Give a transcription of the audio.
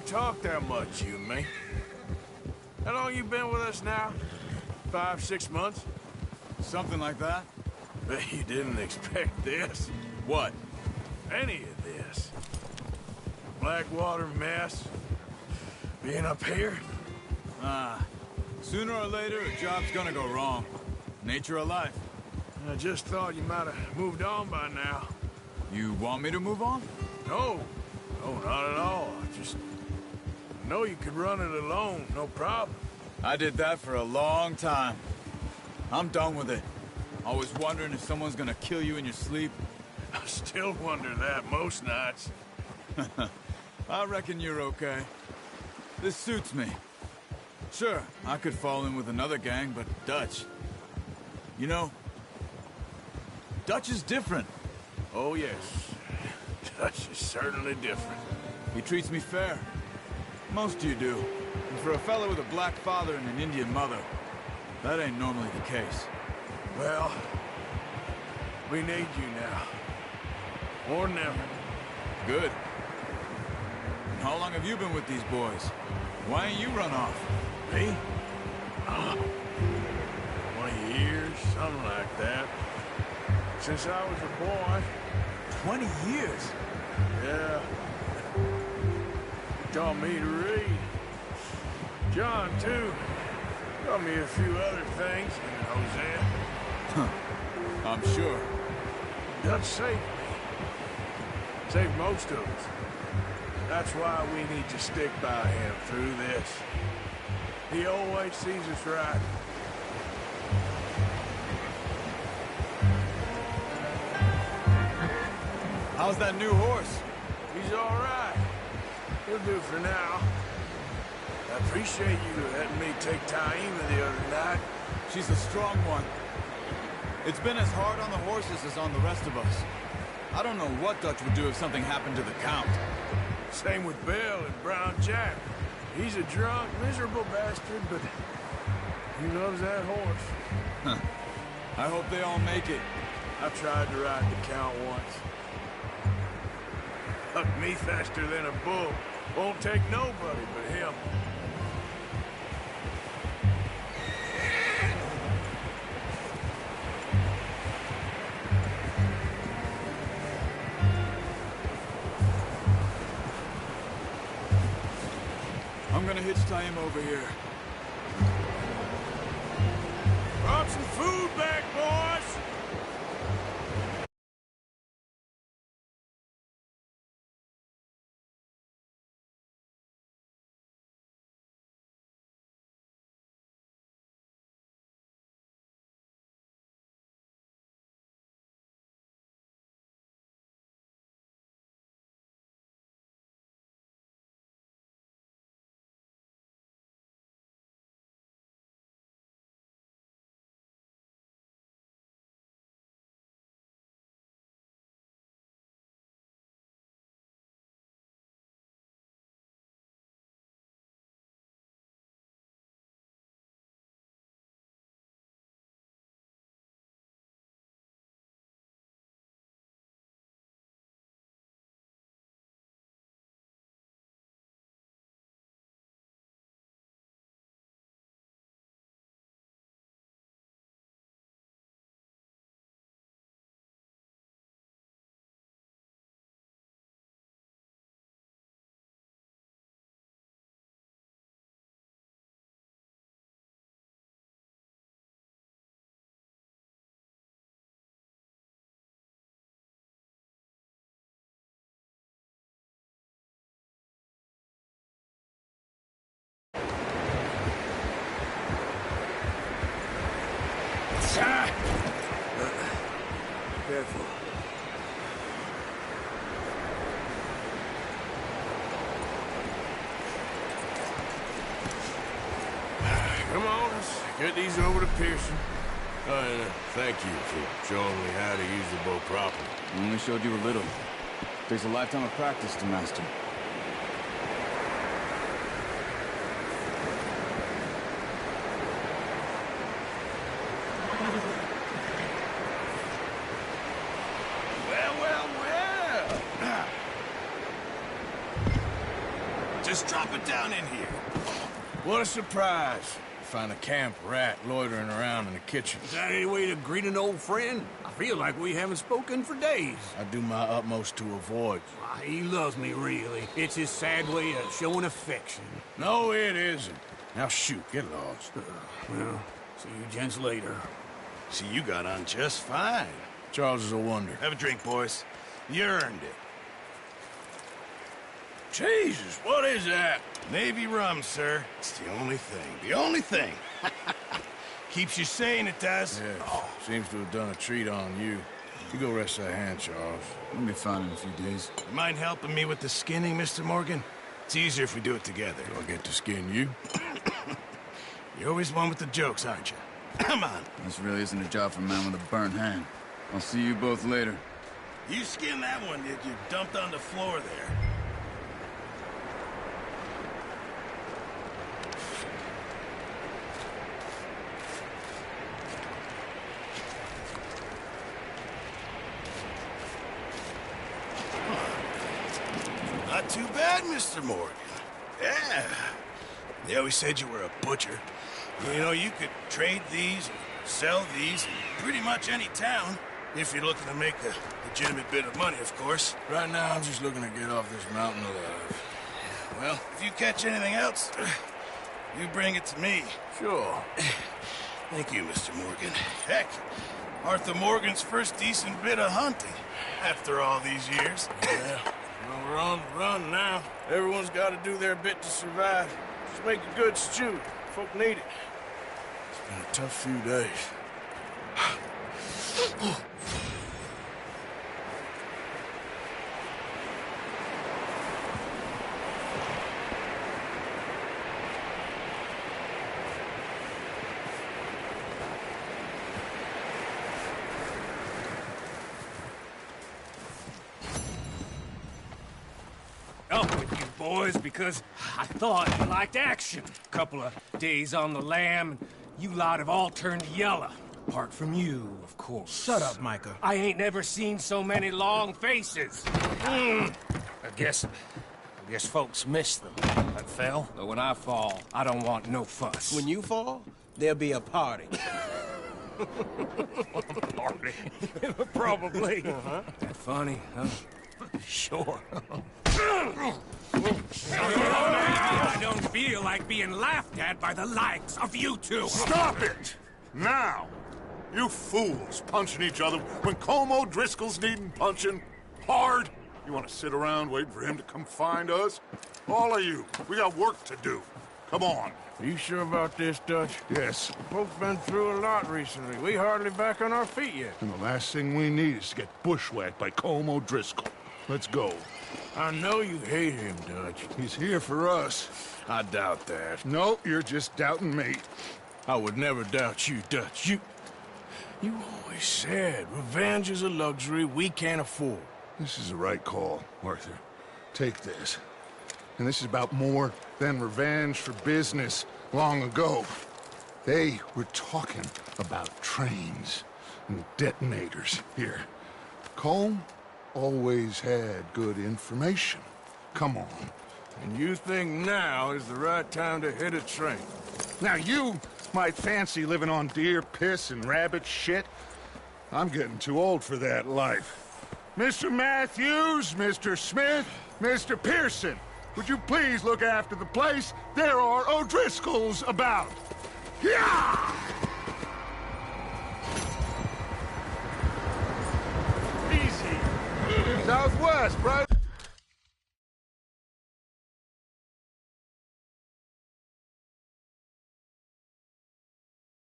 talk that much, you and me. How long you been with us now? 5, 6 months? Something like that? Bet you didn't expect this. What? Any of this. Blackwater mess. Being up here. Sooner or later, a job's gonna go wrong. Nature of life. I just thought you might have moved on by now. You want me to move on? No. No, not at all. I just know you could run it alone, no problem. I did that for a long time. I'm done with it. Always wondering if someone's gonna kill you in your sleep. I still wonder that most nights. I reckon you're okay. This suits me. Sure, I could fall in with another gang, but Dutch... You know, Dutch is different. Oh, yes. Dutch is certainly different. He treats me fair. Most of you do. And for a fellow with a black father and an Indian mother, that ain't normally the case. Well, we need you now. Or never. Good. And how long have you been with these boys? Why ain't you run off? Me? 20 years, something like that. Since I was a boy. 20 years? Yeah. Taught me to read. John, too. Taught me a few other things, and Hosea. I'm sure. Dutch saved me. Saved most of us. That's why we need to stick by him through this. He always sees us right. How's that new horse? He's all right. He'll do for now. I appreciate you letting me take Taima the other night. She's a strong one. It's been as hard on the horses as on the rest of us. I don't know what Dutch would do if something happened to the Count. Same with Bill and Brown Jack. He's a drunk, miserable bastard, but he loves that horse. Huh. I hope they all make it. I tried to ride the Count once. Hucked me faster than a bull. Won't take nobody but him. I'm gonna hitch tie him over here. Brought some food back, boys! Careful. Come on, let's get these over to Pearson. And thank you for showing me how to use the bow properly. I only showed you a little. Takes a lifetime of practice to master. Just drop it down in here. What a surprise. Find a camp rat loitering around in the kitchen. Is that any way to greet an old friend? I feel like we haven't spoken for days. I do my utmost to avoid you. Why, he loves me, really. It's his sad way of showing affection. No, it isn't. Now shoot, get lost. Well, see you gents later. See, you got on just fine. Charles is a wonder. Have a drink, boys. You earned it. Jesus, what is that? Navy rum, sir. It's the only thing. The only thing. Keeps you sane, it does. Yes, seems to have done a treat on you. You go rest that hand, Charles. We'll be fine in a few days. You mind helping me with the skinning, Mr. Morgan? It's easier if we do it together. Do I get to skin you? You're always one with the jokes, aren't you? Come on. This really isn't a job for a man with a burnt hand. I'll see you both later. You skinned that one, did you? Dumped on the floor there. Not too bad, Mr. Morgan. Yeah. They always said you were a butcher. You know, you could trade these, sell these in pretty much any town, if you're looking to make a legitimate bit of money, of course. Right now, I'm just looking to get off this mountain alive. Well, if you catch anything else, you bring it to me. Sure. Thank you, Mr. Morgan. Heck, Arthur Morgan's first decent bit of hunting, after all these years. Yeah. Well, we're on the run now. Everyone's got to do their bit to survive. Just make a good stew. Folk need it. It's been a tough few days. Up with you boys because I thought you liked action. Couple of days on the lam, and you lot have all turned yellow. Apart from you, of course. Shut up, Micah. I ain't never seen so many long faces. I guess folks miss them. I fell, but when I fall, I don't want no fuss. When you fall, there'll be a party. Party. Probably. That funny, huh? Sure. I don't feel like being laughed at by the likes of you two. Stop it! Now! You fools punching each other when Colm O'Driscoll's needing punching. Hard! You want to sit around waiting for him to come find us? All of you, we got work to do. Come on. Are you sure about this, Dutch? Yes. Folks been through a lot recently. We hardly back on our feet yet. And the last thing we need is to get bushwhacked by Colm O'Driscoll. Let's go. I know you hate him, Dutch. He's here for us. I doubt that. No, you're just doubting me. I would never doubt you, Dutch. You always said revenge is a luxury we can't afford. This is the right call, Arthur. Take this. And this is about more than revenge for business long ago. They were talking about trains and detonators here. Colm always had good information. Come on. And you think now is the right time to hit a train? Now you might fancy living on deer piss and rabbit shit. I'm getting too old for that life. Mr. Matthews, Mr. Smith, Mr. Pearson, would you please look after the place? There are O'Driscolls about. Yeah! Easy. Southwest, right